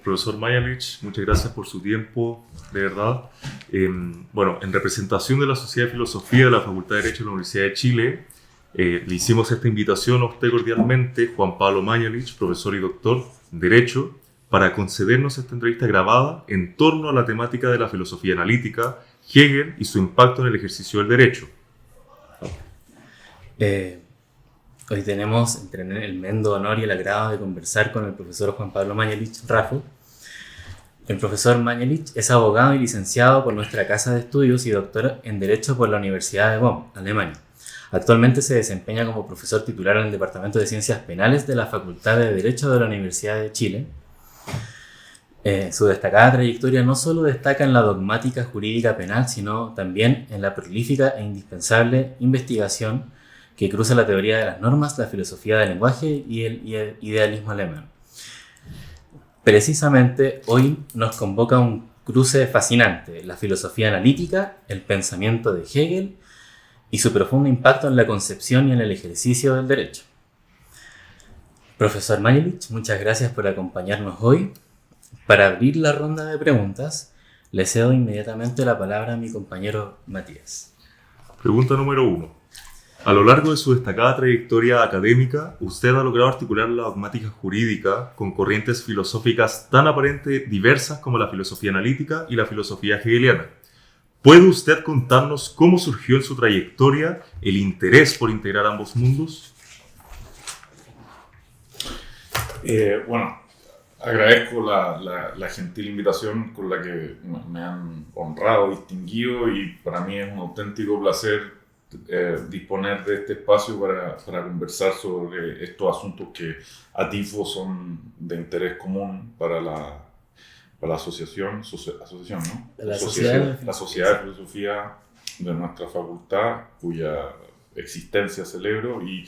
Profesor Mañalich, muchas gracias por su tiempo, de verdad. Bueno, en representación de la Sociedad de Filosofía de la Facultad de Derecho de la Universidad de Chile, le hicimos esta invitación a usted cordialmente, Juan Pablo Mañalich, profesor y doctor en Derecho, para concedernos esta entrevista grabada en torno a la temática de la filosofía analítica, Hegel y su impacto en el ejercicio del derecho. Hoy tenemos el tremendo honor y el agrado de conversar con el profesor Juan Pablo Mañalich Raffo. El profesor Mañalich es abogado y licenciado por nuestra Casa de Estudios y doctor en Derecho por la Universidad de Bonn, Alemania. Actualmente se desempeña como profesor titular en el Departamento de Ciencias Penales de la Facultad de Derecho de la Universidad de Chile. Su destacada trayectoria no solo destaca en la dogmática jurídica penal, sino también en la prolífica e indispensable investigación que cruza la teoría de las normas, la filosofía del lenguaje y el idealismo alemán. Precisamente hoy nos convoca un cruce fascinante: la filosofía analítica, el pensamiento de Hegel y su profundo impacto en la concepción y en el ejercicio del derecho. Profesor Mañalich, muchas gracias por acompañarnos hoy. Para abrir la ronda de preguntas, le cedo inmediatamente la palabra a mi compañero Matías. Pregunta número 1. A lo largo de su destacada trayectoria académica, usted ha logrado articular la dogmática jurídica con corrientes filosóficas tan aparentemente diversas como la filosofía analítica y la filosofía hegeliana. ¿Puede usted contarnos cómo surgió en su trayectoria el interés por integrar ambos mundos? Bueno, agradezco la gentil invitación con la que me han honrado, distinguido, y para mí es un auténtico placer disponer de este espacio para conversar sobre estos asuntos que a TIFO son de interés común para la asociación, ¿no? La Sociedad de Filosofía de nuestra facultad, cuya existencia celebro, y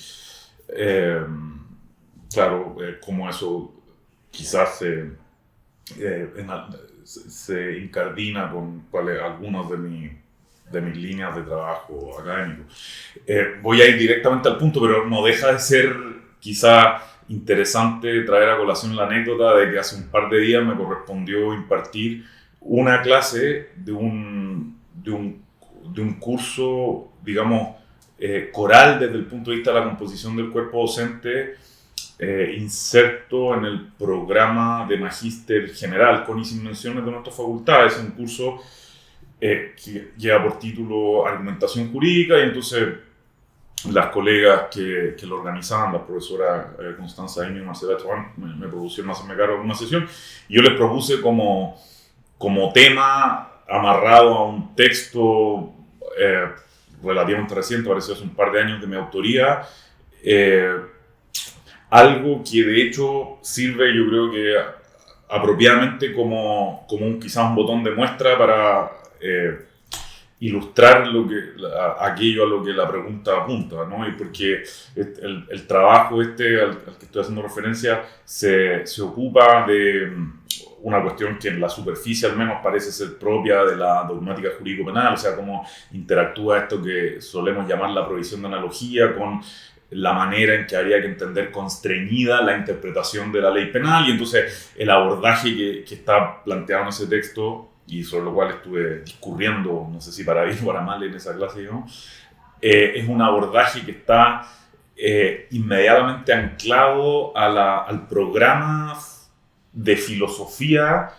claro, como eso quizás se incardina con algunos de mis líneas de trabajo académico. Voy a ir directamente al punto, pero no deja de ser quizá interesante traer a colación la anécdota de que hace un par de días me correspondió impartir una clase de un curso, digamos, coral desde el punto de vista de la composición del cuerpo docente, inserto en el programa de Magíster General con y sin menciones de nuestra facultad. Es un curso que lleva por título Argumentación Jurídica, y entonces las colegas que lo organizaban, la profesora Constanza Aime y Marcela Chabán, me propusieron hacerme cargo de una sesión, y yo les propuse como tema, amarrado a un texto relativamente reciente, parece hace un par de años, de mi autoría, algo que de hecho sirve, yo creo que apropiadamente como quizás un botón de muestra para ilustrar aquello a lo que la pregunta apunta, ¿no? Y porque el trabajo al que estoy haciendo referencia se ocupa de una cuestión que en la superficie al menos parece ser propia de la dogmática jurídico-penal, o sea, cómo interactúa esto que solemos llamar la provisión de analogía con la manera en que habría que entender constreñida la interpretación de la ley penal. Y entonces el abordaje que está planteado en ese texto, y sobre lo cual estuve discurriendo, no sé si para bien o para mal en esa clase, ¿no? Es un abordaje que está inmediatamente anclado al programa de filosofía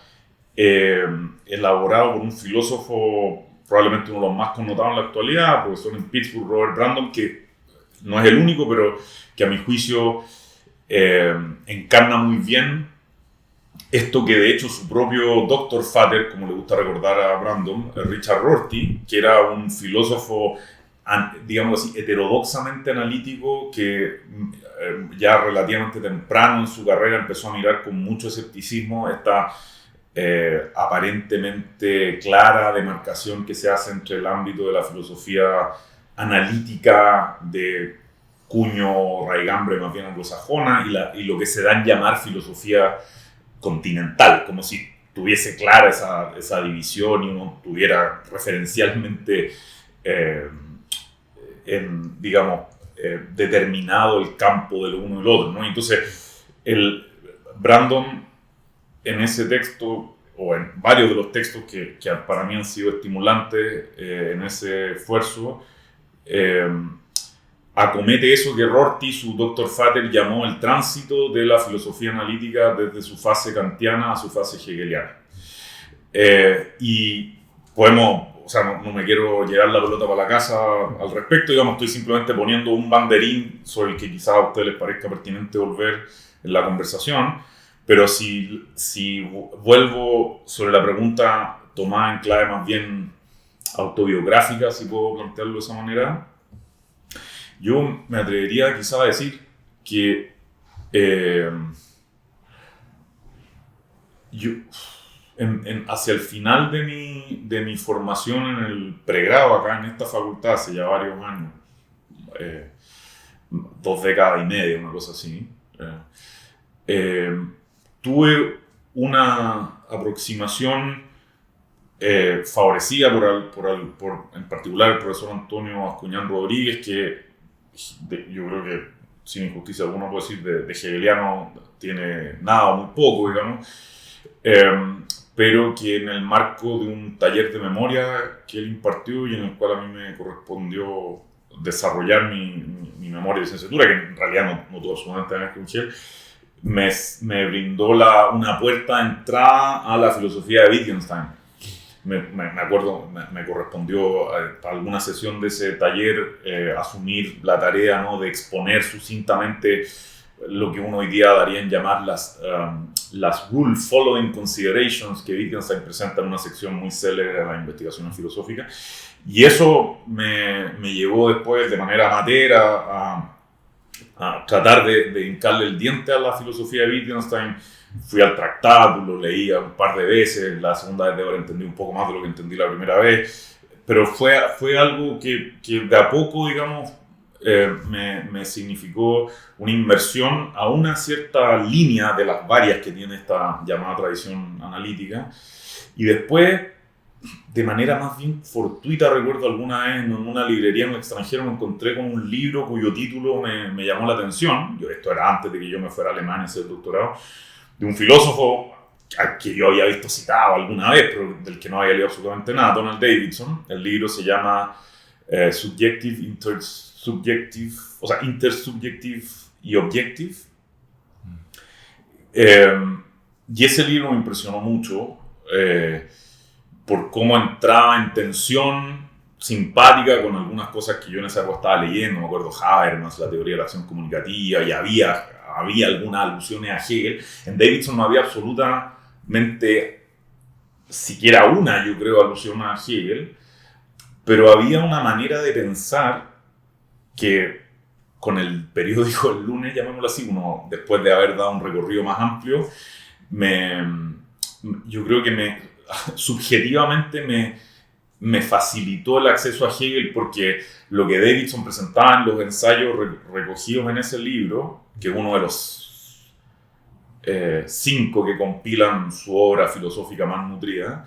elaborado por un filósofo probablemente uno de los más connotados en la actualidad, profesor en Pittsburgh, Robert Brandom, que no es el único, pero que a mi juicio encarna muy bien esto que de hecho su propio Dr. Vater, como le gusta recordar a Brandon, Richard Rorty, que era un filósofo, digamos así, heterodoxamente analítico, que ya relativamente temprano en su carrera empezó a mirar con mucho escepticismo esta aparentemente clara demarcación que se hace entre el ámbito de la filosofía analítica de cuño raigambre más bien anglosajona y lo que se da en llamar filosofía continental, como si tuviese clara esa división y uno tuviera referencialmente determinado el campo de lo uno y lo otro, ¿no? Entonces Brandon en ese texto, o en varios de los textos que para mí han sido estimulantes en ese esfuerzo, acomete eso que Rorty, su Dr. Vater, llamó el tránsito de la filosofía analítica desde su fase kantiana a su fase hegeliana. Y podemos, o sea, no me quiero llevar la pelota para la casa al respecto, digamos, estoy simplemente poniendo un banderín sobre el que quizás a ustedes les parezca pertinente volver en la conversación, pero si vuelvo sobre la pregunta tomada en clave más bien autobiográfica, si puedo plantearlo de esa manera, yo me atrevería quizás a decir que hacia el final de mi formación en el pregrado acá en esta facultad, hace ya varios años, 2 décadas y media, una cosa así, tuve una aproximación favorecida por en particular el profesor Antonio Ascuñán Rodríguez, que yo creo que sin injusticia alguna puedo decir de hegeliano tiene nada o muy poco, digamos, pero que en el marco de un taller de memoria que él impartió y en el cual a mí me correspondió desarrollar mi memoria de licenciatura, que en realidad no tuvo absolutamente nada que ver, me brindó una puerta de entrada a la filosofía de Wittgenstein. Me acuerdo, me correspondió a alguna sesión de ese taller asumir la tarea, ¿no?, de exponer sucintamente lo que uno hoy día daría en llamar las Rule Following Considerations que Wittgenstein presenta en una sección muy célebre de las investigaciones filosóficas. Y eso me llevó después de manera amateur a tratar de hincarle el diente a la filosofía de Wittgenstein. Fui al tratado, lo leía un par de veces, la segunda vez de ahora entendí un poco más de lo que entendí la primera vez, pero fue algo que de a poco, digamos, me significó una inversión a una cierta línea de las varias que tiene esta llamada tradición analítica. Y después, de manera más bien fortuita, recuerdo alguna vez en una librería en el extranjero me encontré con un libro cuyo título me llamó la atención. Esto era antes de que yo me fuera a Alemania a hacer el doctorado, de un filósofo al que yo había visto citado alguna vez, pero del que no había leído absolutamente nada, Donald Davidson. El libro se llama Intersubjective y Objective. Y ese libro me impresionó mucho por cómo entraba en tensión simpática con algunas cosas que yo en esa época estaba leyendo. Me acuerdo Habermas, la teoría de la acción comunicativa, y había algunas alusiones a Hegel. En Davidson no había absolutamente siquiera una, yo creo, alusión a Hegel, pero había una manera de pensar que con el periódico El Lunes, llamémoslo así, uno, después de haber dado un recorrido más amplio, yo creo que subjetivamente me facilitó el acceso a Hegel, porque lo que Davidson presentaba en los ensayos recogidos en ese libro, que es uno de los 5 que compilan su obra filosófica más nutrida,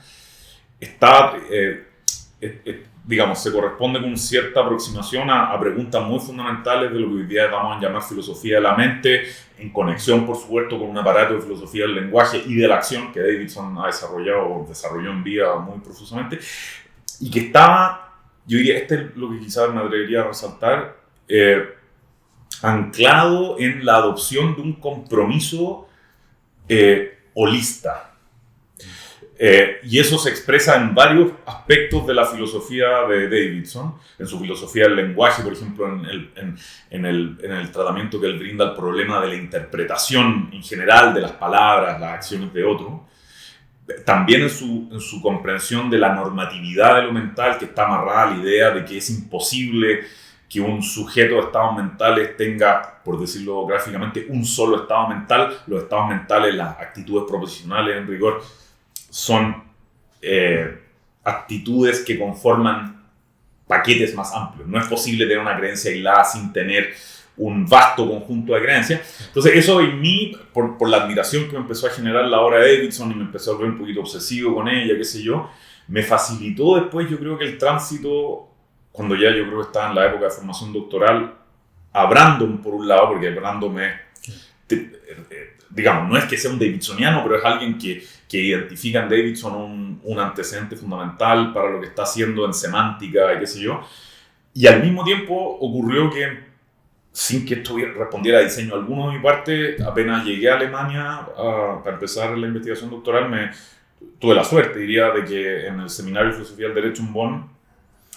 digamos, se corresponde con cierta aproximación a preguntas muy fundamentales de lo que hoy día vamos a llamar filosofía de la mente, en conexión, por supuesto, con un aparato de filosofía del lenguaje y de la acción que Davidson desarrolló en vida muy profusamente, y que estaba, yo diría, este es lo que quizás me atrevería a resaltar, anclado en la adopción de un compromiso holista. Y eso se expresa en varios aspectos de la filosofía de Davidson, en su filosofía del lenguaje, por ejemplo, en el tratamiento que él brinda al problema de la interpretación en general de las palabras, las acciones de otro. También en su comprensión de la normatividad de lo mental, que está amarrada a la idea de que es imposible que un sujeto de estados mentales tenga, por decirlo gráficamente, un solo estado mental. Los estados mentales, las actitudes proposicionales en rigor, son actitudes que conforman paquetes más amplios. No es posible tener una creencia aislada sin tener un vasto conjunto de creencias. Entonces eso en mí, por la admiración que me empezó a generar la obra de Davidson, y me empezó a volver un poquito obsesivo con ella, qué sé yo, me facilitó después, yo creo que el tránsito, cuando ya yo creo que estaba en la época de formación doctoral, a Brandon por un lado, porque Brandon digamos, no es que sea un davidsoniano, pero es alguien que identifica en Davidson un antecedente fundamental para lo que está haciendo en semántica y qué sé yo. Y al mismo tiempo ocurrió que, sin que esto respondiera a diseño alguno de mi parte, apenas llegué a Alemania para empezar la investigación doctoral, tuve la suerte, diría, de que en el Seminario de Filosofía del Derecho en Bonn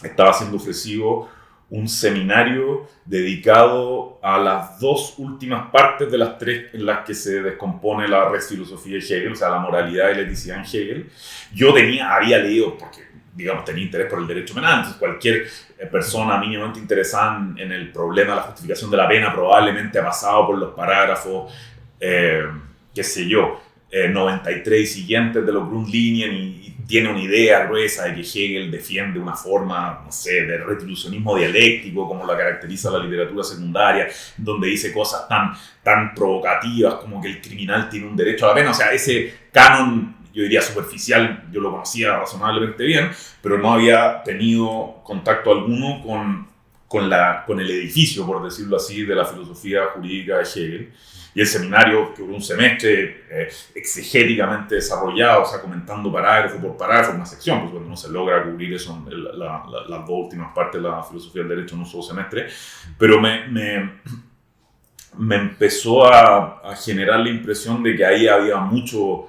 estaba siendo ofrecido un seminario dedicado a las dos últimas partes de las tres en las que se descompone la res filosofía de Hegel, o sea, la moralidad y la eticidad en Hegel. Yo había leído, porque digamos tenía interés por el derecho penal, entonces cualquier persona mínimamente interesada en el problema de la justificación de la pena probablemente ha pasado por los parágrafos, qué sé yo, 93 y siguientes de los Grundlinien y tiene una idea gruesa de que Hegel defiende una forma, no sé, de retribucionismo dialéctico, como la caracteriza la literatura secundaria, donde dice cosas tan provocativas como que el criminal tiene un derecho a la pena. O sea, ese canon, yo diría superficial, yo lo conocía razonablemente bien, pero no había tenido contacto alguno con el edificio, por decirlo así, de la filosofía jurídica de Hegel. Y el seminario, que hubo un semestre exegéticamente desarrollado, o sea, comentando parágrafo por parágrafo, una sección, pues bueno, no se logra cubrir eso, las dos últimas partes de la filosofía del derecho en un solo semestre, pero me empezó a generar la impresión de que ahí había mucho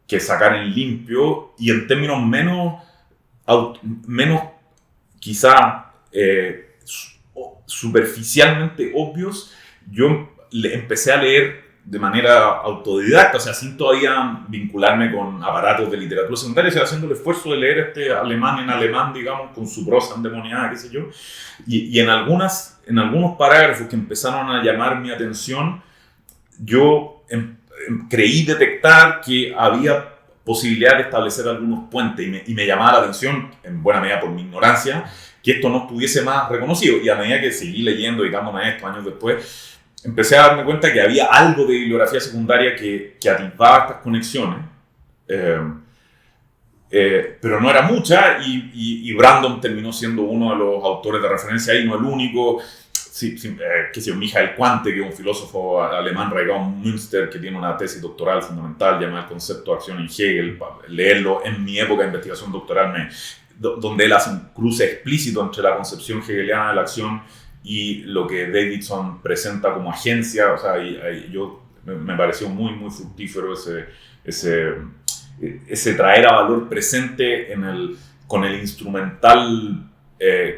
que sacar en limpio, y en términos menos quizá superficialmente obvios, yo empecé a leer de manera autodidacta, o sea, sin todavía vincularme con aparatos de literatura secundaria, o sea, haciendo el esfuerzo de leer este alemán en alemán, digamos, con su prosa endemoniada, qué sé yo, y en algunos parágrafos que empezaron a llamar mi atención, yo creí detectar que había posibilidad de establecer algunos puentes, y me llamaba la atención, en buena medida por mi ignorancia, que esto no estuviese más reconocido, y a medida que seguí leyendo, dedicándome a esto años después, empecé a darme cuenta que había algo de bibliografía secundaria que atisbaba estas conexiones, pero no era mucha, y Brandon terminó siendo uno de los autores de referencia ahí, no el único. Que sé yo, Michael Quante, que es un filósofo alemán radicado en Münster, que tiene una tesis doctoral fundamental llamada El concepto de acción en Hegel, para leerlo en mi época de investigación doctoral, donde él hace un cruce explícito entre la concepción hegeliana de la acción y lo que Davidson presenta como agencia. O sea, me pareció muy, muy fructífero ese traer a valor presente con el instrumental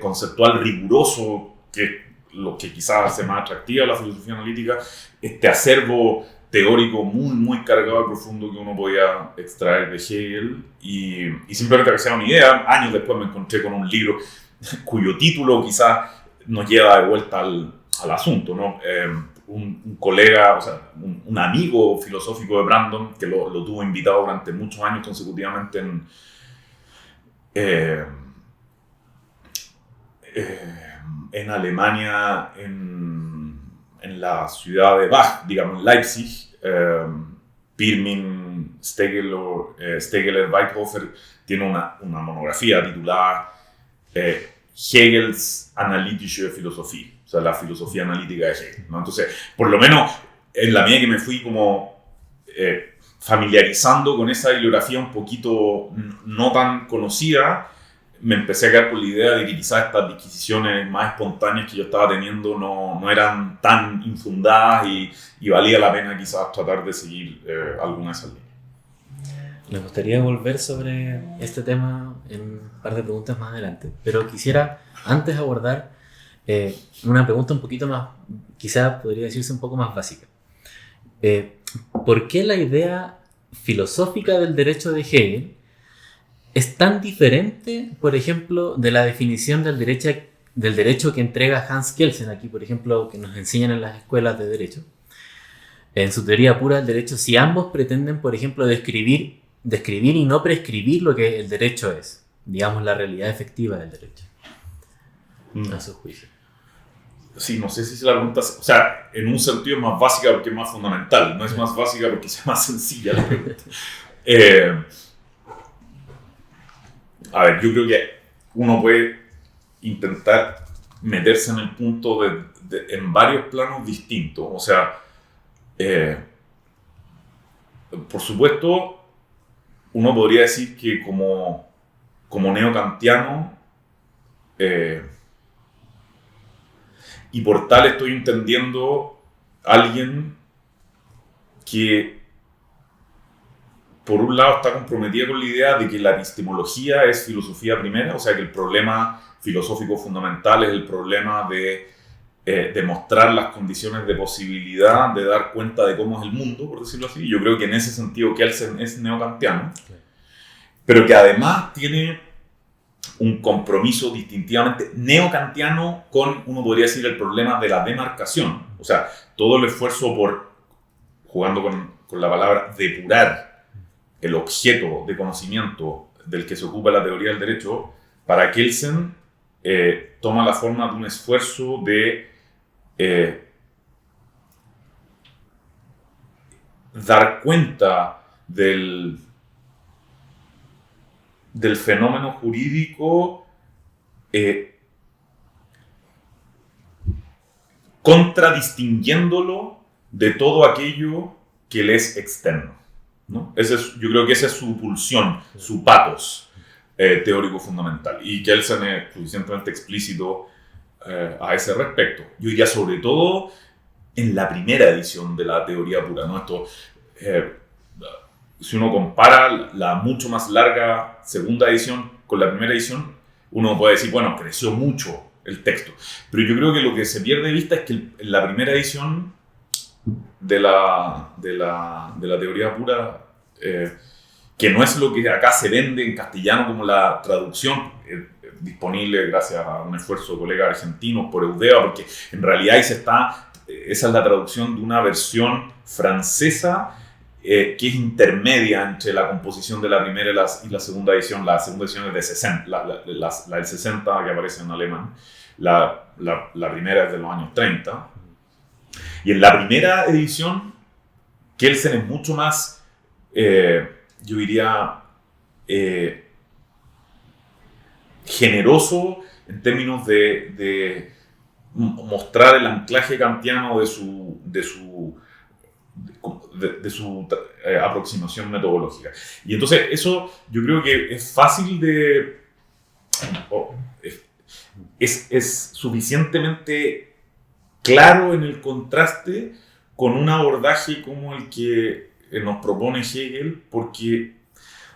conceptual riguroso, que lo que quizás hace más atractiva la filosofía analítica, este acervo teórico muy, muy cargado y profundo que uno podía extraer de Hegel. Y simplemente para que sea una idea, años después me encontré con un libro cuyo título quizás nos lleva de vuelta al asunto, ¿no? Un colega, o sea, un amigo filosófico de Brandon, que lo tuvo invitado durante muchos años consecutivamente en Alemania, en la ciudad de Bach, digamos, en Leipzig. Pirmin Stegeler-Weithofer tiene una monografía titulada Hegels analytische Philosophie, o sea, la filosofía analítica de Hegel, ¿no? Entonces, por lo menos, en la medida que me fui como familiarizando con esa bibliografía un poquito no tan conocida, me empecé a quedar con la idea de que quizás estas disquisiciones más espontáneas que yo estaba teniendo no eran tan infundadas, y valía la pena quizás tratar de seguir alguna de esas líneas. Me gustaría volver sobre este tema en un par de preguntas más adelante, pero quisiera antes abordar una pregunta un poquito más, quizás podría decirse un poco más básica. ¿Por qué la idea filosófica del derecho de Hegel es tan diferente, por ejemplo, de la definición del derecho que entrega Hans Kelsen aquí, por ejemplo, que nos enseñan en las escuelas de derecho? En su teoría pura del derecho, si ambos pretenden, por ejemplo, describir y no prescribir lo que el derecho es, digamos, la realidad efectiva del derecho, a su juicio. Sí, no sé si la pregunta, o sea, en un sentido es más básica porque es más fundamental, no es más básica porque sea más sencilla la pregunta. A ver, yo creo que uno puede intentar meterse en el punto en varios planos distintos. O sea, por supuesto, uno podría decir que como neokantiano, y por tal estoy entendiendo alguien que por un lado está comprometida con la idea de que la epistemología es filosofía primera, o sea que el problema filosófico fundamental es el problema de demostrar las condiciones de posibilidad de dar cuenta de cómo es el mundo, por decirlo así. Yo creo que en ese sentido Kelsen es neokantiano, pero que además tiene un compromiso distintivamente neokantiano con, uno podría decir, el problema de la demarcación. O sea, todo el esfuerzo por, jugando con la palabra, depurar el objeto de conocimiento del que se ocupa la teoría del derecho, para Kelsen toma la forma de un esfuerzo de dar cuenta del fenómeno jurídico contradistinguiéndolo de todo aquello que le es externo, ¿no? Yo creo que esa es su pulsión, su pathos teórico fundamental. Y Kelsen es suficientemente explícito a ese respecto. Yo diría sobre todo en la primera edición de la teoría pura, ¿no? Esto, si uno compara la mucho más larga segunda edición con la primera edición, uno puede decir, bueno, creció mucho el texto. Pero yo creo que lo que se pierde de vista es que en la primera edición de la teoría pura, que no es lo que acá se vende en castellano como la traducción, disponible gracias a un esfuerzo de colegas argentinos por Eudeva, porque en realidad esa es la traducción de una versión francesa que es intermedia entre la composición de la primera y la segunda edición. La segunda edición es de 60, la del 60 que aparece en alemán, la primera es de los años 30. Y en la primera edición, Kelsen es mucho más, yo diría, generoso en términos de mostrar el anclaje kantiano de su aproximación metodológica. Y entonces eso yo creo que es fácil es suficientemente claro en el contraste con un abordaje como el que nos propone Hegel, porque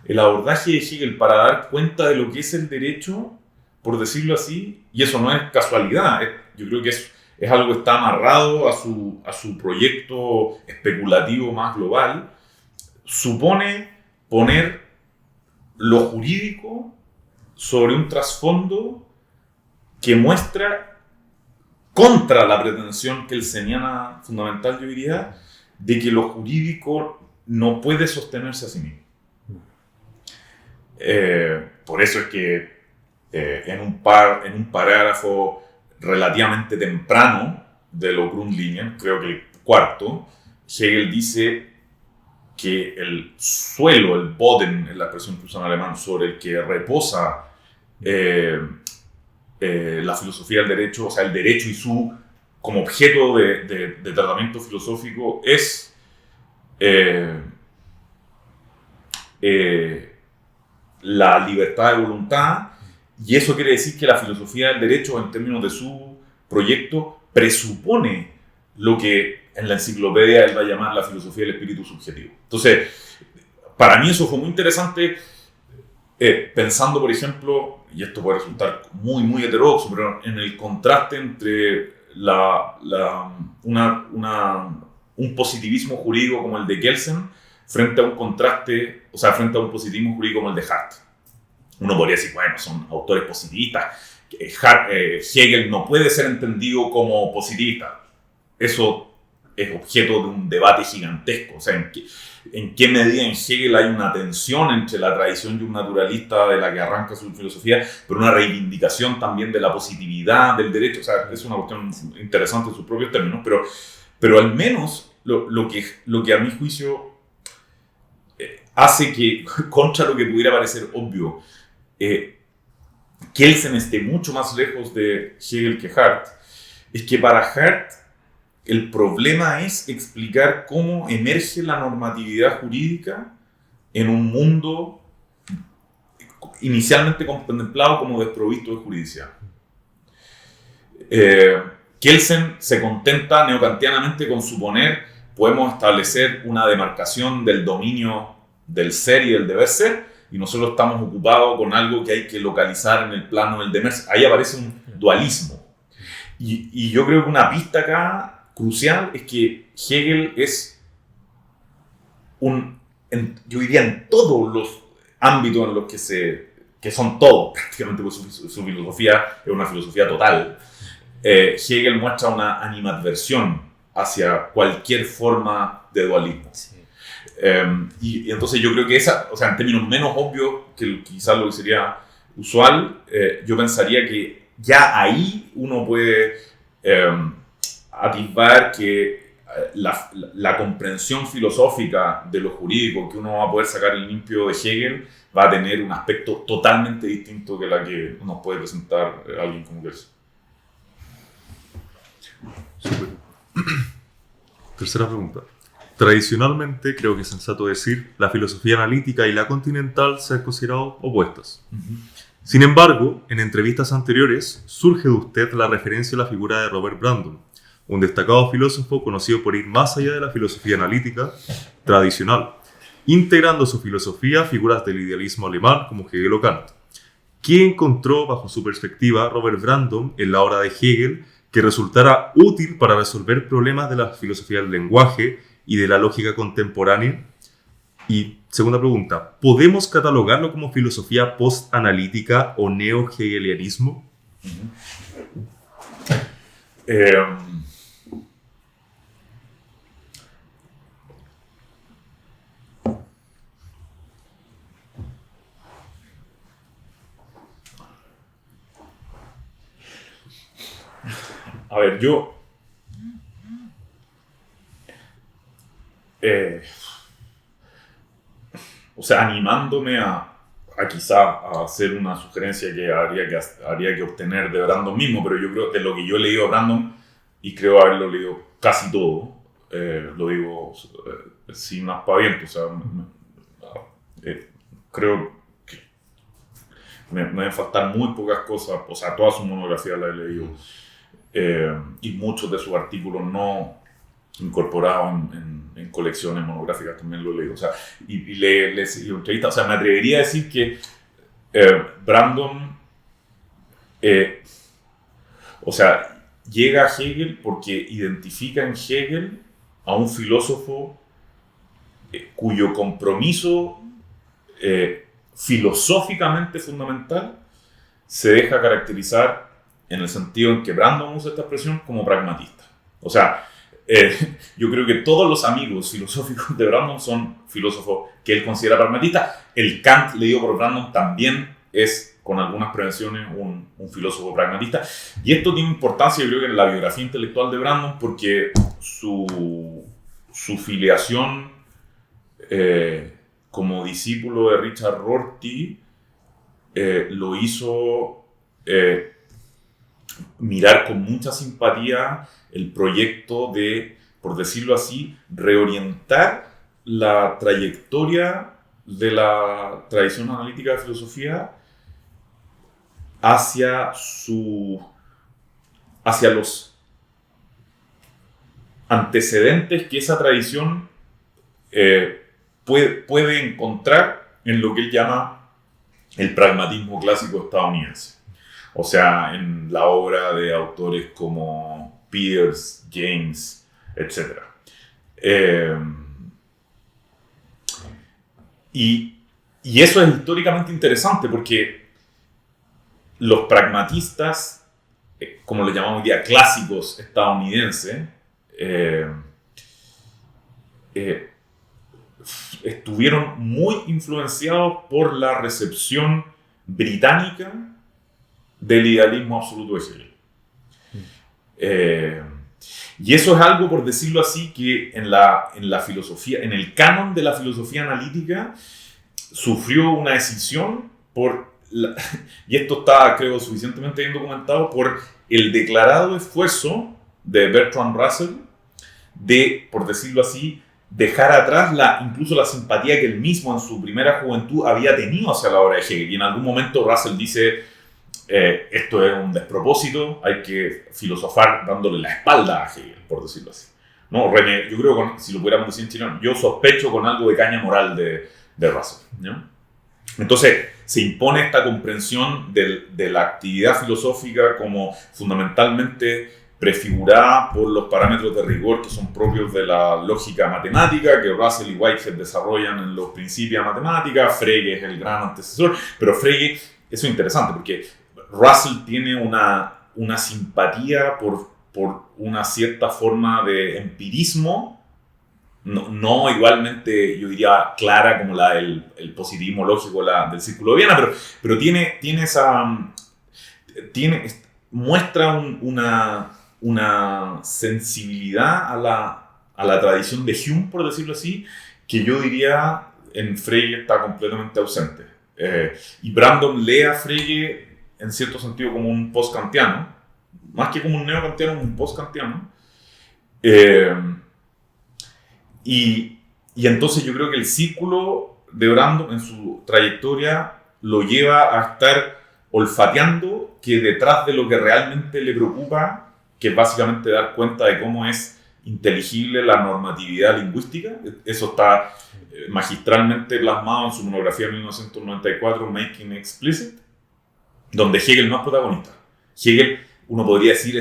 el abordaje de Hegel para dar cuenta de lo que es el derecho, por decirlo así, y eso no es casualidad, yo creo que es algo que está amarrado a su proyecto especulativo más global, supone poner lo jurídico sobre un trasfondo que muestra contra la pretensión kelseniana fundamental, yo diría, de que lo jurídico no puede sostenerse a sí mismo. Por eso es que en un parágrafo relativamente temprano de los Grundlinien, creo que el cuarto, Hegel dice que el suelo, el Boden, es la expresión que usa en alemán, sobre el que reposa la filosofía del derecho, o sea, el derecho y su como objeto de tratamiento filosófico es la libertad de voluntad, y eso quiere decir que la filosofía del derecho, en términos de su proyecto, presupone lo que en la enciclopedia él va a llamar la filosofía del espíritu subjetivo. Entonces, para mí eso fue muy interesante, pensando, por ejemplo, y esto puede resultar muy, muy heterodoxo, pero en el contraste entre un positivismo jurídico como el de Kelsen frente a un positivismo jurídico como el de Hart. Uno podría decir, bueno, son autores positivistas. Hegel no puede ser entendido como positivista. Eso es objeto de un debate gigantesco. O sea, ¿en qué medida en Hegel hay una tensión entre la tradición de un naturalista de la que arranca su filosofía, pero una reivindicación también de la positividad del derecho? O sea, es una cuestión interesante en sus propios términos, pero al menos lo que a mi juicio hace que, contra lo que pudiera parecer obvio, Kelsen esté mucho más lejos de Hegel que Hart, es que para Hart el problema es explicar cómo emerge la normatividad jurídica en un mundo inicialmente contemplado como desprovisto de juridicidad. Kelsen se contenta neokantianamente con suponer podemos establecer una demarcación del dominio del ser y del deber ser, y nosotros estamos ocupados con algo que hay que localizar en el plano del deber ser. Ahí aparece un dualismo. Y yo creo que una pista acá crucial es que Hegel es yo diría en todos los ámbitos en los que son todos, prácticamente, pues su filosofía es una filosofía total. Hegel muestra una animadversión hacia cualquier forma de dualismo. Sí. Y entonces yo creo que esa, o sea, en términos menos obvios que quizás lo que sería usual, yo pensaría que ya ahí uno puede atisbar que la comprensión filosófica de lo jurídico que uno va a poder sacar en limpio de Hegel va a tener un aspecto totalmente distinto que la que nos puede presentar alguien como Kelsen. Super. Tercera pregunta. Tradicionalmente, creo que es sensato decir, la filosofía analítica y la continental se han considerado opuestas. Sin embargo, en entrevistas anteriores, surge de usted la referencia a la figura de Robert Brandon, un destacado filósofo conocido por ir más allá de la filosofía analítica tradicional, integrando su filosofía figuras del idealismo alemán como Hegel o Kant. ¿Qué encontró, bajo su perspectiva, Robert Brandon en la obra de Hegel que resultara útil para resolver problemas de la filosofía del lenguaje y de la lógica contemporánea? Y segunda pregunta, ¿podemos catalogarlo como filosofía post-analítica o neo-hegelianismo? A ver, yo... o sea, animándome a quizá a hacer una sugerencia que habría que obtener de Brandon mismo, pero yo creo que de lo que yo he leído a Brandon, y creo haberlo leído casi todo, lo digo sin aspaviento, o sea, creo que me deben faltar muy pocas cosas, o sea, toda su monografía la he leído, y muchos de sus artículos no incorporados en colecciones monográficas también lo he leído, o sea, y le entrevista, o sea, me atrevería a decir que Brandon, o sea, llega a Hegel porque identifica en Hegel a un filósofo cuyo compromiso filosóficamente fundamental se deja caracterizar en el sentido en que Brandon usa esta expresión como pragmatista. O sea, yo creo que todos los amigos filosóficos de Brandon son filósofos que él considera pragmatistas. El Kant leído por Brandon también es, con algunas prevenciones, un filósofo pragmatista. Y esto tiene importancia, yo creo que en la biografía intelectual de Brandon, porque su filiación como discípulo de Richard Rorty lo hizo mirar con mucha simpatía el proyecto de, por decirlo así, reorientar la trayectoria de la tradición analítica de filosofía hacia los antecedentes que esa tradición puede encontrar en lo que él llama el pragmatismo clásico estadounidense. O sea, en la obra de autores como Peirce, James, etc. Y eso es históricamente interesante porque los pragmatistas, como le llamamos hoy día, clásicos estadounidenses, estuvieron muy influenciados por la recepción británica del idealismo absoluto de Hegel. Y eso es algo, por decirlo así, que en la filosofía, en el canon de la filosofía analítica, sufrió una escisión y esto está, creo, suficientemente bien documentado, por el declarado esfuerzo de Bertrand Russell de, por decirlo así, dejar atrás incluso la simpatía que él mismo en su primera juventud había tenido hacia la obra de Hegel. Y en algún momento Russell dice, esto es un despropósito, hay que filosofar dándole la espalda a Hegel, por decirlo así. No, René, yo creo que si lo pudiéramos decir en chileno, yo sospecho con algo de caña moral de Russell, ¿no? Entonces se impone esta comprensión de la actividad filosófica como fundamentalmente prefigurada por los parámetros de rigor que son propios de la lógica matemática, que Russell y Whitehead desarrollan en los Principia Mathematica. Frege es el gran antecesor, pero Frege, eso es interesante porque Russell tiene una simpatía por una cierta forma de empirismo, no igualmente, yo diría, clara como la del positivismo lógico del Círculo de Viena, pero muestra una sensibilidad a la tradición de Hume, por decirlo así, que yo diría en Frege está completamente ausente. Y Brandon lee a Frege en cierto sentido como un post-kantiano, más que como un neo-kantiano, un post-kantiano. Y entonces yo creo que el círculo de Brandon en su trayectoria lo lleva a estar olfateando que detrás de lo que realmente le preocupa, que es básicamente dar cuenta de cómo es inteligible la normatividad lingüística, eso está magistralmente plasmado en su monografía de 1994, Making Explicit, donde Hegel no es protagonista. Hegel, uno podría decir,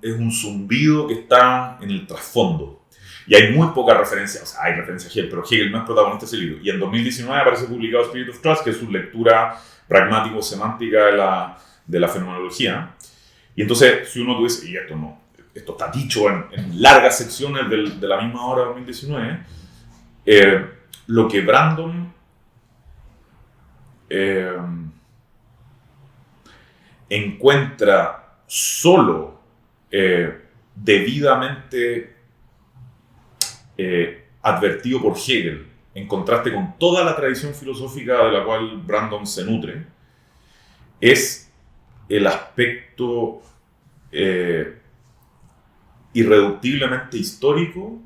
es un zumbido que está en el trasfondo. Y hay muy pocas referencias, o sea, hay referencias a Hegel, pero Hegel no es protagonista de ese libro. Y en 2019 aparece publicado Spirit of Trust, que es su lectura pragmático-semántica de la fenomenología. Y entonces, si uno dice, y esto está dicho en largas secciones de la misma hora de 2019, lo que Brandon encuentra solo debidamente advertido por Hegel, en contraste con toda la tradición filosófica de la cual Brandon se nutre, es el aspecto irreductiblemente histórico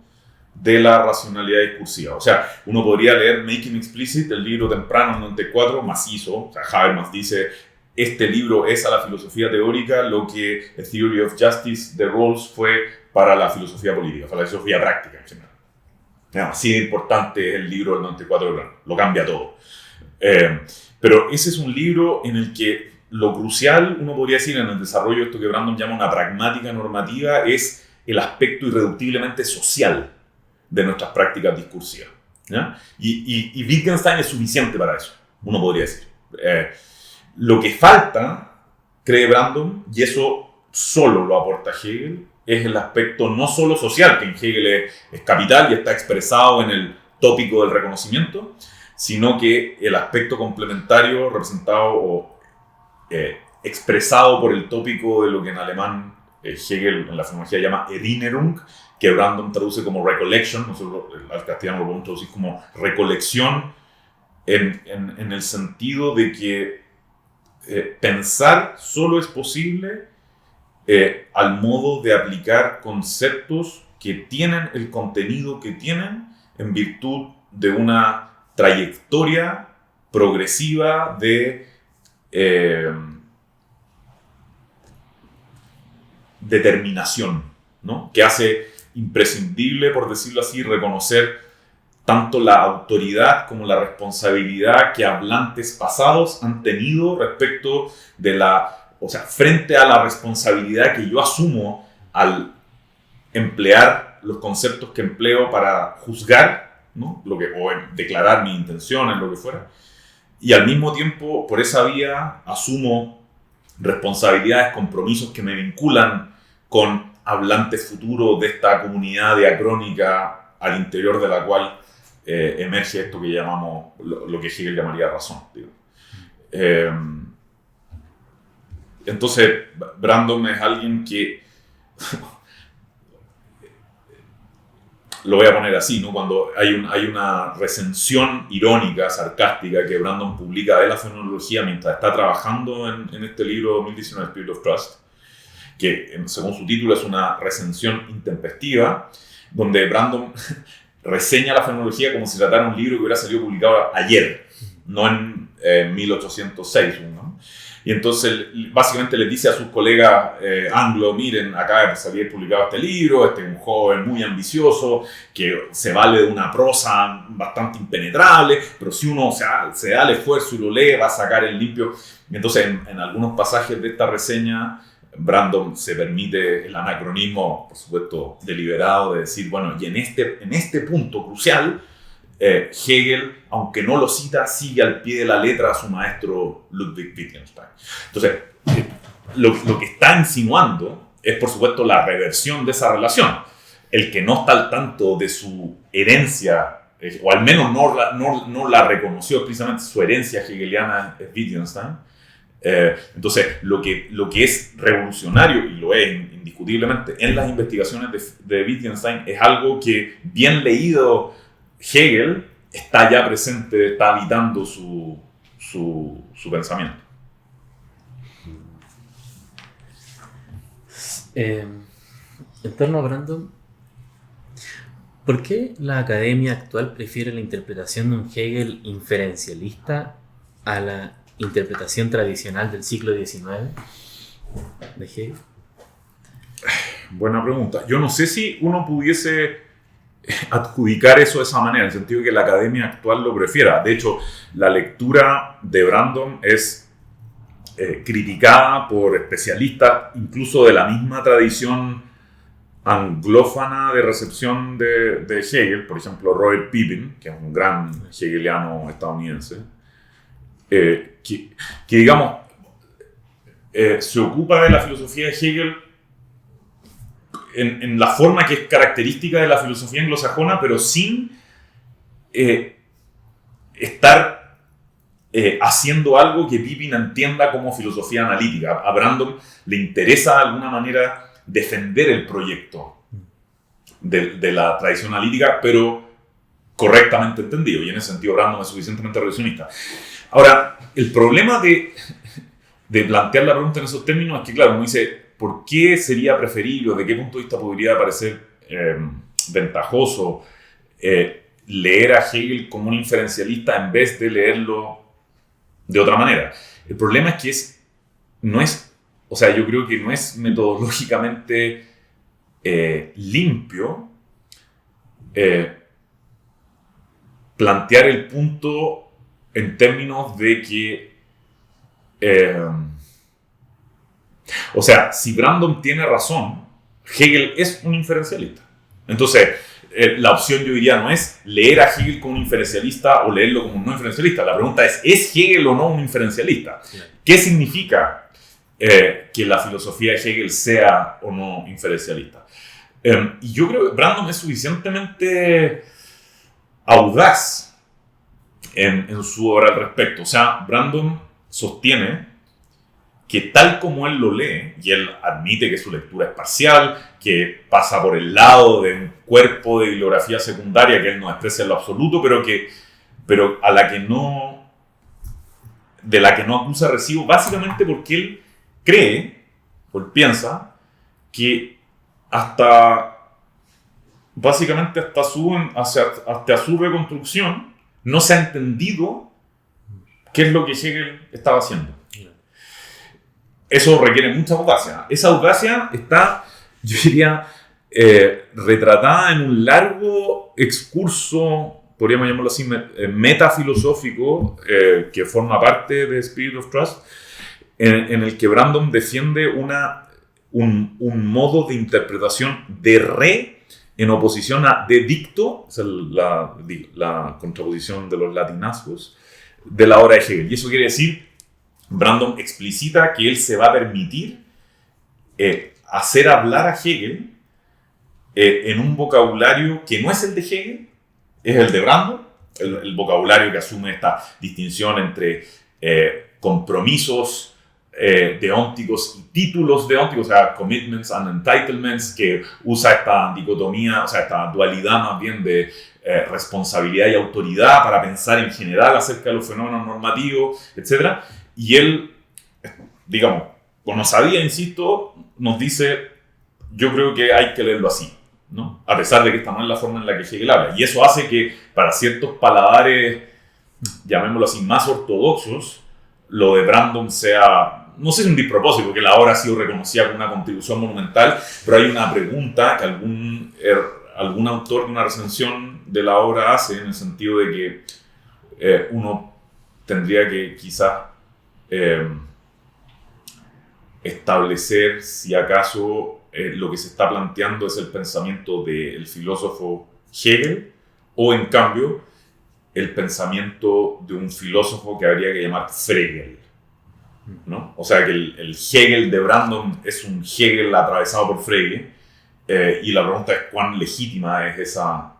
de la racionalidad discursiva. O sea, uno podría leer Making Explicit, el libro temprano, 94, macizo. O sea, Habermas dice, este libro es a la filosofía teórica lo que A Theory of Justice de Rawls fue para la filosofía política, para la filosofía práctica en general. Así de importante es el libro del 94 de Brandon, lo cambia todo. Pero ese es un libro en el que lo crucial, uno podría decir, en el desarrollo de esto que Brandon llama una pragmática normativa, es el aspecto irreductiblemente social de nuestras prácticas discursivas, ¿ya? Y Wittgenstein es suficiente para eso, uno podría decir. Lo que falta, cree Brandon, y eso solo lo aporta Hegel, es el aspecto no solo social, que en Hegel es capital y está expresado en el tópico del reconocimiento, sino que el aspecto complementario representado o expresado por el tópico de lo que en alemán Hegel en la fenomenología llama Erinnerung, que Brandon traduce como recollection, nosotros al castellano lo podemos traducir como recolección, en el sentido de que pensar solo es posible al modo de aplicar conceptos que tienen el contenido que tienen en virtud de una trayectoria progresiva de determinación, ¿no? Que hace imprescindible, por decirlo así, reconocer tanto la autoridad como la responsabilidad que hablantes pasados han tenido respecto de frente a la responsabilidad que yo asumo al emplear los conceptos que empleo para juzgar, ¿no? O declarar mis intenciones, lo que fuera. Y al mismo tiempo, por esa vía, asumo responsabilidades, compromisos que me vinculan con hablantes futuros de esta comunidad diacrónica al interior de la cual emerge esto que llamamos, lo que Hegel llamaría razón. Entonces, Brandon es alguien que, lo voy a poner así, ¿no? Cuando hay una recensión irónica, sarcástica, que Brandon publica de la fenomenología mientras está trabajando en este libro 2019, Spirit of Trust, que según su título es una recensión intempestiva, donde Brandon reseña la fenomenología como si tratara un libro que hubiera salido publicado ayer, no en 1806, ¿no? Y entonces básicamente les dice a sus colegas anglo, miren, acaba de salir publicado este libro, este es un joven muy ambicioso, que se vale de una prosa bastante impenetrable, pero si uno se da el esfuerzo y lo lee, va a sacar el limpio. Y entonces en algunos pasajes de esta reseña, Brandon se permite el anacronismo, por supuesto, deliberado, de decir, bueno, y en este punto crucial, Hegel, aunque no lo cita, sigue al pie de la letra a su maestro Ludwig Wittgenstein. Entonces, lo que está insinuando es, por supuesto, la reversión de esa relación. El que no está al tanto de su herencia, o al menos no la reconoció explícitamente, su herencia hegeliana es Wittgenstein. Entonces, lo que es revolucionario, y lo es indiscutiblemente, en las investigaciones de Wittgenstein, es algo que, bien leído, Hegel está ya presente, está habitando su pensamiento. En torno a Brandon, ¿por qué la academia actual prefiere la interpretación de un Hegel inferencialista a la interpretación tradicional del siglo XIX de Hegel? Buena pregunta. Yo no sé si uno pudiese adjudicar eso de esa manera, en el sentido de que la academia actual lo prefiera. De hecho, la lectura de Brandon es criticada por especialistas, incluso de la misma tradición anglófana de recepción de Hegel, por ejemplo, Robert Pippin, que es un gran hegeliano estadounidense, que digamos, se ocupa de la filosofía de Hegel en la forma que es característica de la filosofía anglosajona, pero sin estar haciendo algo que Pippin entienda como filosofía analítica. A Brandon le interesa de alguna manera defender el proyecto de la tradición analítica, pero correctamente entendido, y en ese sentido Brandon es suficientemente reduccionista. Ahora, el problema de plantear la pregunta en esos términos es que, claro, uno dice, ¿por qué sería preferible, o de qué punto de vista podría parecer ventajoso leer a Hegel como un inferencialista en vez de leerlo de otra manera? El problema es que yo creo que no es metodológicamente limpio plantear el punto en términos de que si Brandon tiene razón, Hegel es un inferencialista. Entonces, la opción, yo diría, no es leer a Hegel como un inferencialista o leerlo como un no inferencialista. La pregunta es Hegel o no un inferencialista? ¿Qué significa que la filosofía de Hegel sea o no inferencialista? Y yo creo que Brandon es suficientemente audaz en su obra al respecto. O sea, Brandon sostiene que tal como él lo lee, y él admite que su lectura es parcial, que pasa por el lado de un cuerpo de bibliografía secundaria que él no desprecia en lo absoluto, pero de la que no acusa recibo, básicamente porque él cree, o él piensa, que hasta su reconstrucción no se ha entendido qué es lo que Hegel estaba haciendo. Eso requiere mucha audacia. Esa audacia está, yo diría, retratada en un largo excurso, podríamos llamarlo así, metafilosófico, que forma parte de Spirit of Trust, en el que Brandon defiende un modo de interpretación de re en oposición a de dicto, o sea, la contraposición de los latinazgos, de la obra de Hegel. Y eso quiere decir, Brandon explicita que él se va a permitir hacer hablar a Hegel en un vocabulario que no es el de Hegel, es el de Brandon, el vocabulario que asume esta distinción entre compromisos deónticos y títulos deónticos, o sea, commitments and entitlements, que usa esta dicotomía, o sea, esta dualidad más bien de responsabilidad y autoridad para pensar en general acerca de los fenómenos normativos, etc. Y él, digamos, con osadía, insisto, nos dice, yo creo que hay que leerlo así, ¿no? a pesar de que esta no es la forma en la que Hegel habla. Y eso hace que para ciertos paladares, llamémoslo así, más ortodoxos, lo de Brandon sea, no sé si un despropósito, porque la obra ha sido reconocida como una contribución monumental, pero hay una pregunta que algún autor de una recensión de la obra hace, en el sentido de que uno tendría que quizás establecer si acaso lo que se está planteando es el pensamiento del filósofo Hegel o en cambio el pensamiento de un filósofo que habría que llamar Frege, ¿no? O sea que el Hegel de Brandon es un Hegel atravesado por Frege, y la pregunta es cuán legítima es esa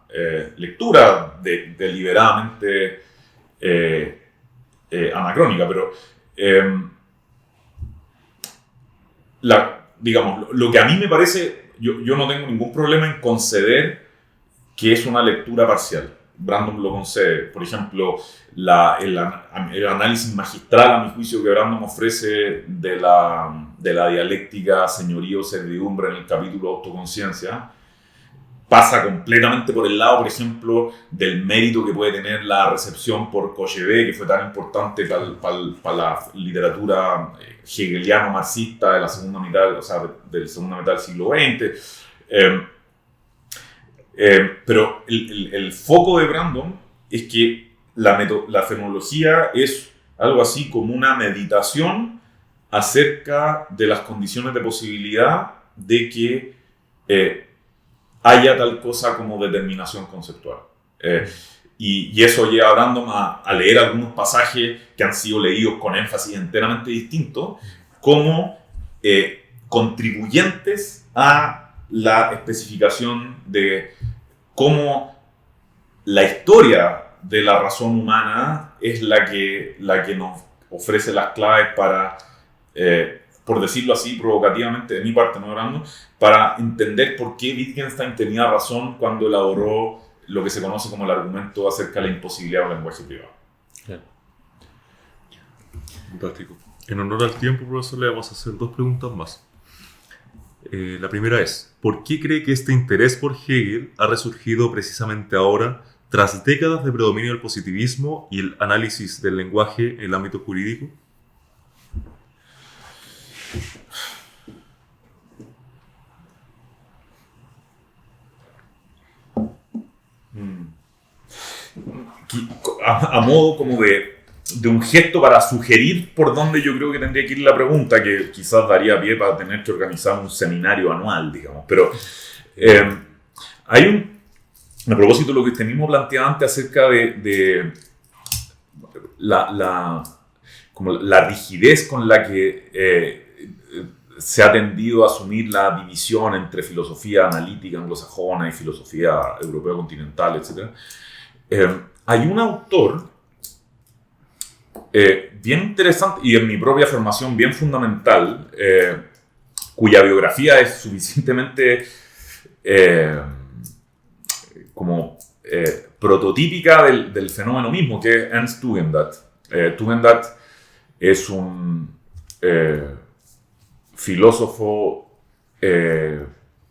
lectura deliberadamente anacrónica, pero digamos, lo que a mí me parece, yo no tengo ningún problema en conceder que es una lectura parcial. Brandon lo concede. Por ejemplo, el análisis magistral, a mi juicio, que Brandon ofrece de la dialéctica señorío-servidumbre en el capítulo Autoconciencia, pasa completamente por el lado, por ejemplo, del mérito que puede tener la recepción por Kojève, que fue tan importante para la literatura hegeliano-marxista de la segunda mitad, o sea, de la segunda mitad del siglo XX. Pero el foco de Brandon es que la fenomenología es algo así como una meditación acerca de las condiciones de posibilidad de que haya tal cosa como determinación conceptual. Y eso lleva a Brandon a leer algunos pasajes que han sido leídos con énfasis enteramente distintos como contribuyentes a la especificación de cómo la historia de la razón humana es la que nos ofrece las claves para, por decirlo así provocativamente de mi parte, no Brandon, para entender por qué Wittgenstein tenía razón cuando elaboró lo que se conoce como el argumento acerca de la imposibilidad del lenguaje privado. Claro. Fantástico. En honor al tiempo, profesor, le vamos a hacer 2 preguntas más. La primera es, ¿por qué cree que este interés por Hegel ha resurgido precisamente ahora, tras décadas de predominio del positivismo y el análisis del lenguaje en el ámbito jurídico? A modo como de un gesto para sugerir por dónde yo creo que tendría que ir la pregunta, que quizás daría pie para tener que organizar un seminario anual, digamos. Pero hay a propósito de lo que teníamos planteado antes acerca de como la rigidez con la que se ha tendido a asumir la división entre filosofía analítica anglosajona y filosofía europea continental, etc. Hay un autor bien interesante y en mi propia formación bien fundamental, cuya biografía es suficientemente prototípica del fenómeno mismo, que es Ernst Tugendhat. Tugendhat es un filósofo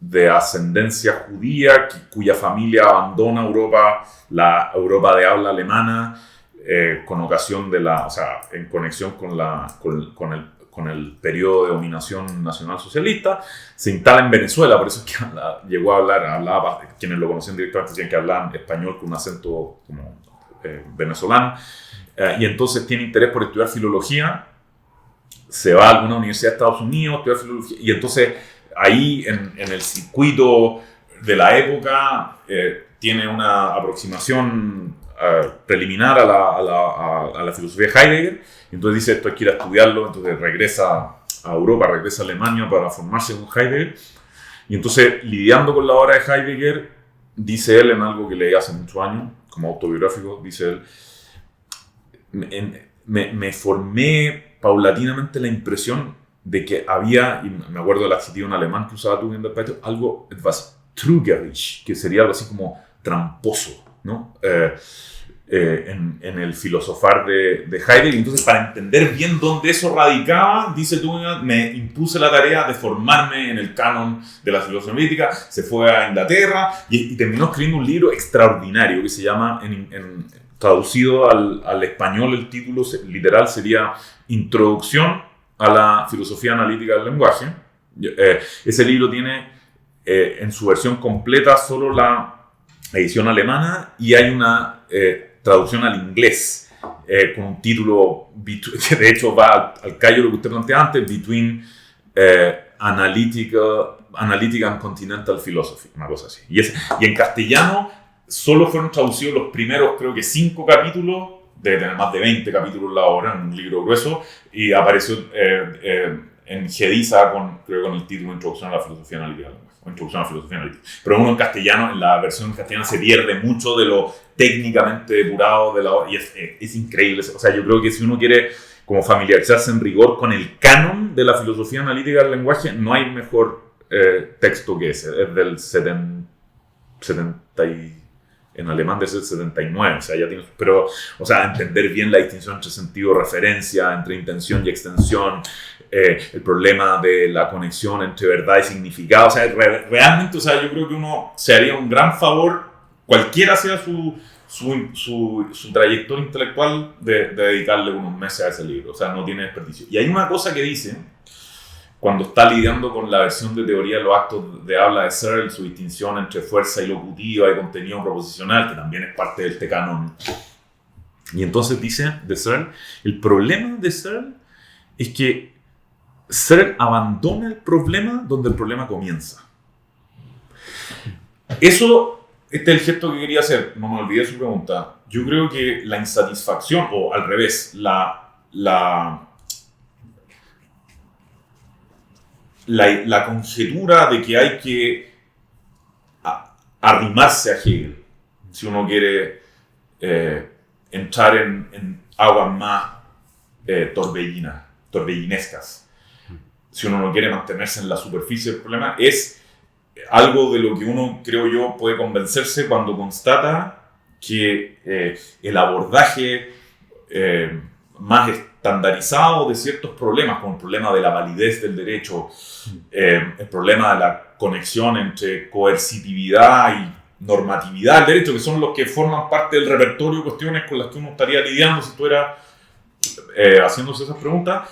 de ascendencia judía cuya familia abandona Europa, la Europa de habla alemana, con ocasión de en conexión con el periodo de dominación nacional socialista, se instala en Venezuela, por eso es que llegó a hablaba, quienes lo conocían directamente decían que hablaban español con un acento como venezolano, y entonces tiene interés por estudiar filología, se va a alguna universidad de Estados Unidos, estudia filología, y entonces ahí en el circuito de la época tiene una aproximación preliminar a la filosofía de Heidegger, y entonces dice esto hay que ir a estudiarlo, entonces regresa a Europa, regresa a Alemania para formarse con Heidegger, y entonces lidiando con la obra de Heidegger, dice él en algo que leí hace muchos años, como autobiográfico, dice él, me formé paulatinamente la impresión de que había, y me acuerdo del adjetivo en alemán que usaba Tugendhat, algo etwas trügerisch, que sería algo así como tramposo, ¿no? en el filosofar de Heidegger. Entonces, para entender bien dónde eso radicaba, dice Tübingen, me impuse la tarea de formarme en el canon de la filosofía analítica, se fue a Inglaterra y terminó escribiendo un libro extraordinario que se llama, traducido al español, el título literal sería Introducción a la filosofía analítica del lenguaje. Ese libro tiene en su versión completa solo la edición alemana y hay una traducción al inglés con un título que de hecho va al callo de lo que usted planteaba antes, Between Analytic and Continental Philosophy, una cosa así. Y en castellano solo fueron traducidos los primeros, creo que 5 capítulos, debe tener más de 20 capítulos la obra, en un libro grueso, y apareció en Gediza creo que con el título Introducción a la Filosofía Analítica. O Introducción a la Filosofía Analítica. Pero uno en castellano, en la versión castellana, se pierde mucho de lo técnicamente depurado de la obra, y es increíble. O sea, yo creo que si uno quiere como familiarizarse en rigor con el canon de la filosofía analítica del lenguaje, no hay mejor texto que ese. Es del 70 en alemán debe ser 79, o sea, ya tienes, pero, o sea, entender bien la distinción entre sentido de referencia, entre intención y extensión, el problema de la conexión entre verdad y significado, o sea, realmente, o sea, yo creo que uno se haría un gran favor, cualquiera sea su trayectoria intelectual, de dedicarle unos meses a ese libro, o sea, no tiene desperdicio. Y hay una cosa que dice, cuando está lidiando con la versión de teoría de los actos de habla de Searle, su distinción entre fuerza ilocutiva y contenido proposicional, que también es parte del canon. Y entonces dice de Searle, el problema de Searle es que Searle abandona el problema donde el problema comienza. Eso, este es el gesto que quería hacer, no me olvidé su pregunta. Yo creo que la insatisfacción, o al revés, la conjetura de que hay que arrimarse a Hegel si uno quiere entrar en aguas más torbellinescas, si uno no quiere mantenerse en la superficie del problema, es algo de lo que uno, creo yo, puede convencerse cuando constata que el abordaje más estandarizado de ciertos problemas, como el problema de la validez del derecho, el problema de la conexión entre coercitividad y normatividad del derecho, que son los que forman parte del repertorio de cuestiones con las que uno estaría lidiando si estuviera haciéndose esas preguntas,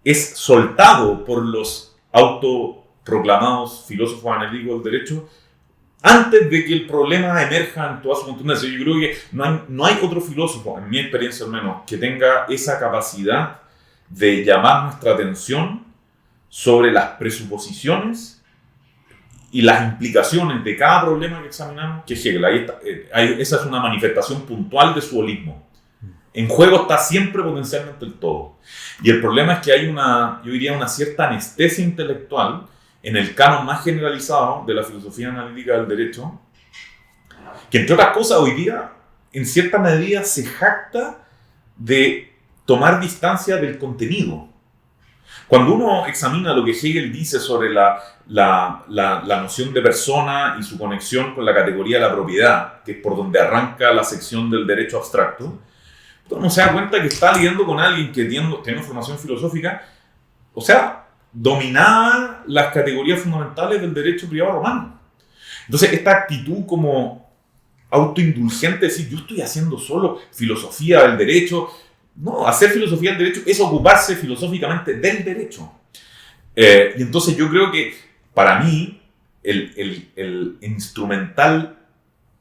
es soltado por los autoproclamados filósofos analíticos del derecho antes de que el problema emerja en toda su contundencia. Yo creo que no hay otro filósofo, en mi experiencia al menos, que tenga esa capacidad de llamar nuestra atención sobre las presuposiciones y las implicaciones de cada problema que examinamos que Hegel. Ahí está, esa es una manifestación puntual de su holismo. En juego está siempre potencialmente el todo. Y el problema es que hay yo diría, una cierta anestesia intelectual en el canon más generalizado de la filosofía analítica del derecho, que entre otras cosas hoy día, en cierta medida, se jacta de tomar distancia del contenido. Cuando uno examina lo que Hegel dice sobre la noción de persona y su conexión con la categoría de la propiedad, que es por donde arranca la sección del derecho abstracto, uno se da cuenta que está lidiando con alguien que tiene formación filosófica, o sea, dominaba las categorías fundamentales del derecho privado romano. Entonces, esta actitud como autoindulgente de decir, yo estoy haciendo solo filosofía del derecho. No, hacer filosofía del derecho es ocuparse filosóficamente del derecho. Y entonces yo creo que, para mí, el instrumental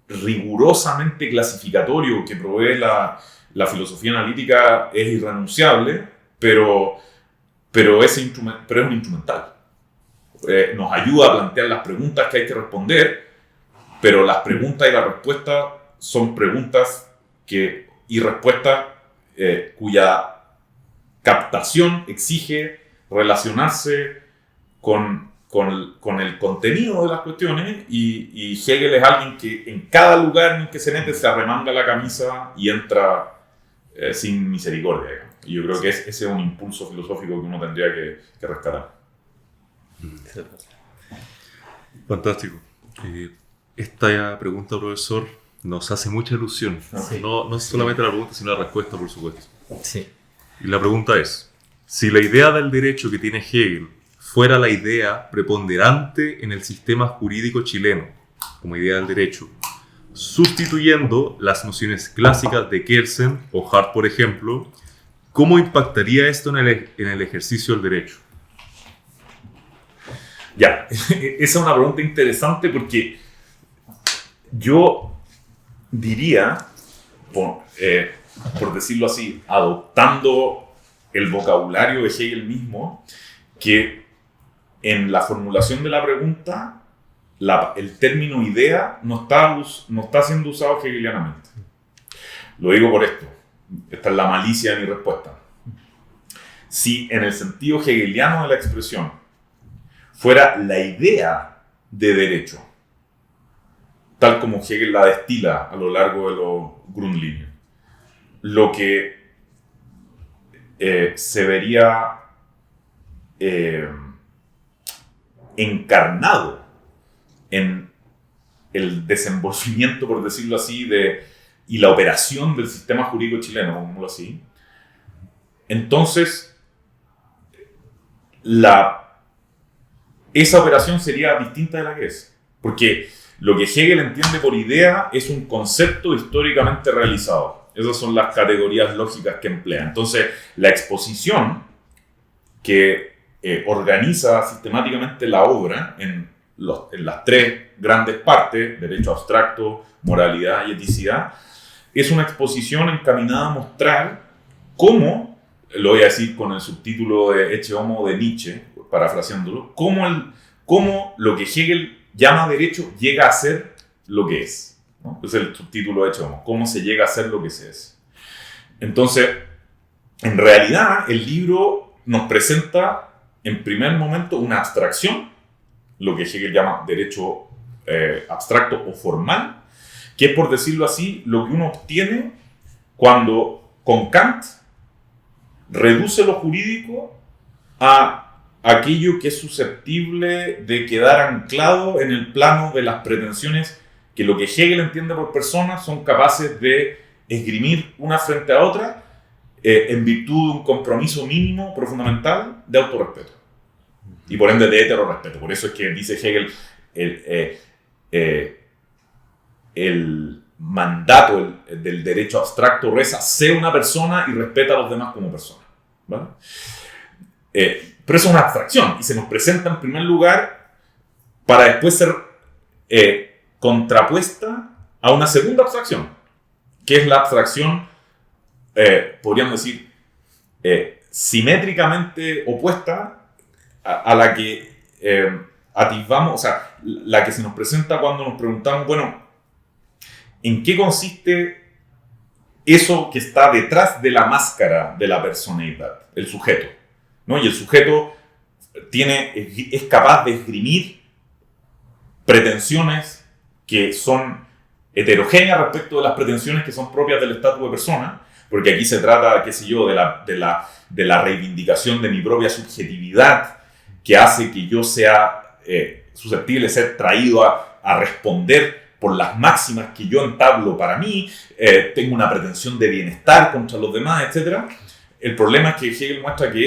rigurosamente clasificatorio que provee la filosofía analítica es irrenunciable, pero es un instrumental. Nos ayuda a plantear las preguntas que hay que responder, pero las preguntas y las respuestas son preguntas y respuestas cuya captación exige relacionarse con el contenido de las cuestiones, y Hegel es alguien que en cada lugar en el que se mete se arremanga la camisa y entra sin misericordia, digamos. Y yo creo que ese es un impulso filosófico que uno tendría que rescatar. Fantástico. Esta pregunta, profesor, Nos hace mucha ilusión. Sí. No solamente la pregunta, sino la respuesta, por supuesto. Sí. Y la pregunta es, si la idea del derecho que tiene Hegel fuera la idea preponderante en el sistema jurídico chileno, como idea del derecho, sustituyendo las nociones clásicas de Kelsen o Hart, por ejemplo, ¿cómo impactaría esto en el ejercicio del derecho? Ya, esa es una pregunta interesante porque yo diría, por decirlo así, adoptando el vocabulario de Hegel mismo, que en la formulación de la pregunta el término idea no está siendo usado hegelianamente. Lo digo por esto. Esta es la malicia de mi respuesta. Si en el sentido hegeliano de la expresión fuera la idea de derecho, tal como Hegel la destila a lo largo de los Grundlinien, lo que se vería encarnado en el desenvolvimiento, por decirlo así, y la operación del sistema jurídico chileno, como así, entonces esa operación sería distinta de la que es. Porque lo que Hegel entiende por idea es un concepto históricamente realizado. Esas son las categorías lógicas que emplea. Entonces, la exposición que organiza sistemáticamente la obra en las tres grandes partes, derecho abstracto, moralidad y eticidad, es una exposición encaminada a mostrar cómo, lo voy a decir con el subtítulo de Ecce Homo de Nietzsche, parafraseándolo, cómo lo que Hegel llama derecho llega a ser lo que es, ¿no? Es el subtítulo de Ecce Homo, cómo se llega a ser lo que se es. Entonces, en realidad, el libro nos presenta en primer momento una abstracción, lo que Hegel llama derecho abstracto o formal, que es, por decirlo así, lo que uno obtiene cuando con Kant reduce lo jurídico a aquello que es susceptible de quedar anclado en el plano de las pretensiones que lo que Hegel entiende por personas son capaces de esgrimir una frente a otra en virtud de un compromiso mínimo, pero fundamental, de autorrespeto. Y por ende de heterorrespeto. Por eso es que dice Hegel el mandato del derecho abstracto reza: sé una persona y respeta a los demás como persona, ¿vale? Pero eso es una abstracción y se nos presenta en primer lugar para después ser contrapuesta a una segunda abstracción, que es la abstracción, podríamos decir, simétricamente opuesta a la que atisbamos, o sea, la que se nos presenta cuando nos preguntamos, bueno, ¿en qué consiste eso que está detrás de la máscara de la personalidad? El sujeto, ¿no? Y el sujeto es capaz de esgrimir pretensiones que son heterogéneas respecto de las pretensiones que son propias del estatus de persona, porque aquí se trata, qué sé yo, de la reivindicación de mi propia subjetividad, que hace que yo sea susceptible de ser traído a responder por las máximas que yo entablo para mí, tengo una pretensión de bienestar contra los demás, etc. El problema es que Hegel muestra que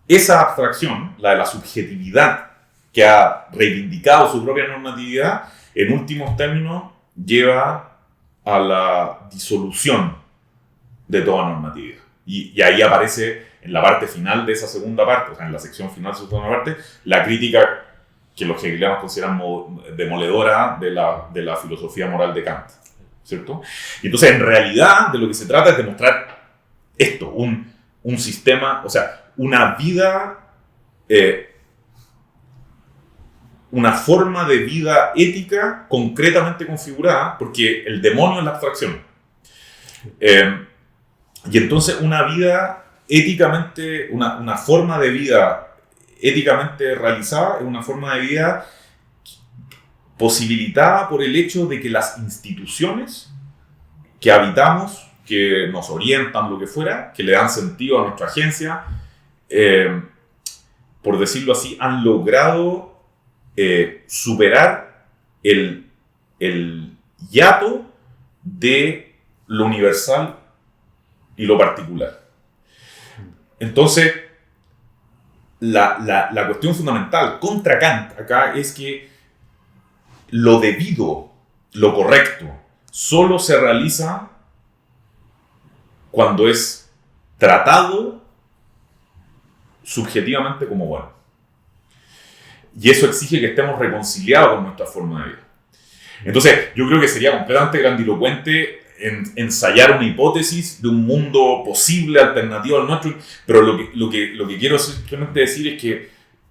esa abstracción, la de la subjetividad que ha reivindicado su propia normatividad, en últimos términos lleva a la disolución de toda normatividad. Y ahí aparece en la parte final de esa segunda parte, o sea, en la sección final de esa segunda parte, la crítica que los hegelianos consideran demoledora de la filosofía moral de Kant, ¿cierto? Y entonces, en realidad, de lo que se trata es de mostrar esto, un sistema, o sea, una vida, una forma de vida ética concretamente configurada, porque el demonio es la abstracción. Y entonces una vida éticamente, una forma de vida éticamente realizada es una forma de vida posibilitada por el hecho de que las instituciones que habitamos, que nos orientan, lo que fuera, que le dan sentido a nuestra agencia, por decirlo así, han logrado superar el el hiato de lo universal y lo particular. Entonces, la cuestión fundamental contra Kant acá es que lo debido, lo correcto, solo se realiza cuando es tratado subjetivamente como bueno. Y eso exige que estemos reconciliados con nuestra forma de vida. Entonces, yo creo que sería completamente grandilocuente ensayar una hipótesis de un mundo posible, alternativo al nuestro, pero lo que quiero simplemente decir es que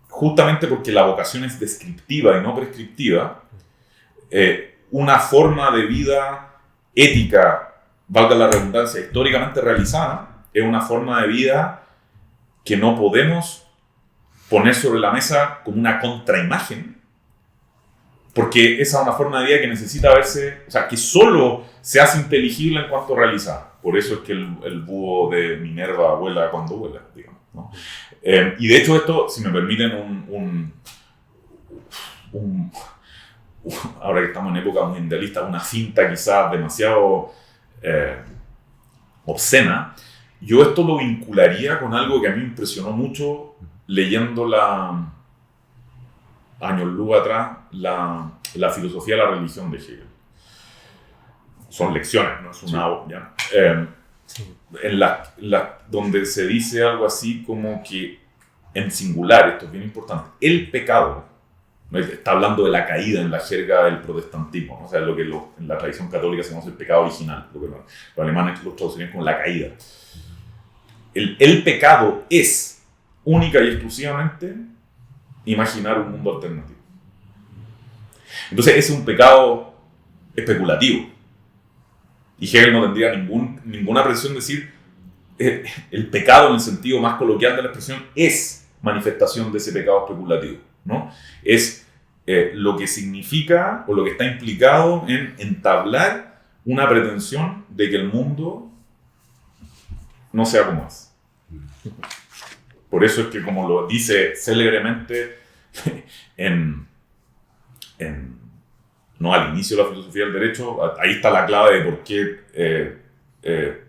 justamente porque la vocación es descriptiva y no prescriptiva, una forma de vida ética, valga la redundancia, históricamente realizada, es una forma de vida que no podemos poner sobre la mesa como una contraimagen, porque esa es una forma de vida que necesita verse, o sea, que solo se hace inteligible en cuanto realizada. Por eso es que el búho de Minerva vuela cuando vuela, digamos, ¿no? Y de hecho esto, si me permiten ahora que estamos en época muy idealista, una finta quizás demasiado obscena, yo esto lo vincularía con algo que a mí me impresionó mucho leyendo años luz atrás, la filosofía de la religión de Hegel. Son lecciones, no es una obra, donde se dice algo así como que, en singular, esto es bien importante, el pecado, ¿no? Está hablando de la caída en la jerga del protestantismo, ¿no? O sea, lo que en la tradición católica se conoce el pecado original, lo que los alemanes lo traducirían como la caída. El pecado es única y exclusivamente imaginar un mundo alternativo. Entonces ese es un pecado especulativo. Y Hegel no tendría ninguna pretensión de decir el pecado en el sentido más coloquial de la expresión es manifestación de ese pecado especulativo, ¿no? Es lo que significa o lo que está implicado en entablar una pretensión de que el mundo no sea como es. Por eso es que, como lo dice célebremente no al inicio de la filosofía del derecho, ahí está la clave de por qué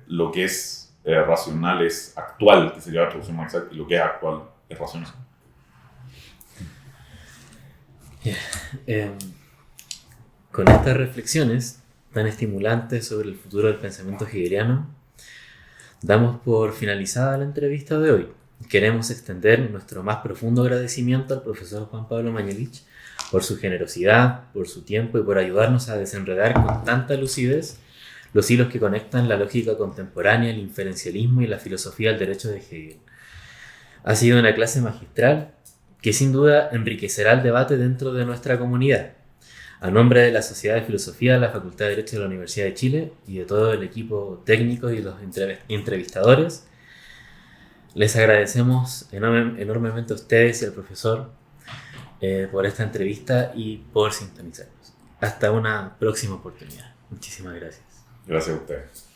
lo que es racional es actual, que sería la traducción más exacta, y lo que es actual es racional. Con estas reflexiones tan estimulantes sobre el futuro del pensamiento hegeliano, damos por finalizada la entrevista de hoy. Queremos extender nuestro más profundo agradecimiento al profesor Juan Pablo Mañelich por su generosidad, por su tiempo y por ayudarnos a desenredar con tanta lucidez los hilos que conectan la lógica contemporánea, el inferencialismo y la filosofía del derecho de Hegel. Ha sido una clase magistral que sin duda enriquecerá el debate dentro de nuestra comunidad. A nombre de la Sociedad de Filosofía de la Facultad de Derecho de la Universidad de Chile y de todo el equipo técnico y los entrevistadores, les agradecemos enormemente a ustedes y al profesor por esta entrevista y por sintonizarnos. Hasta una próxima oportunidad. Muchísimas gracias. Gracias a ustedes.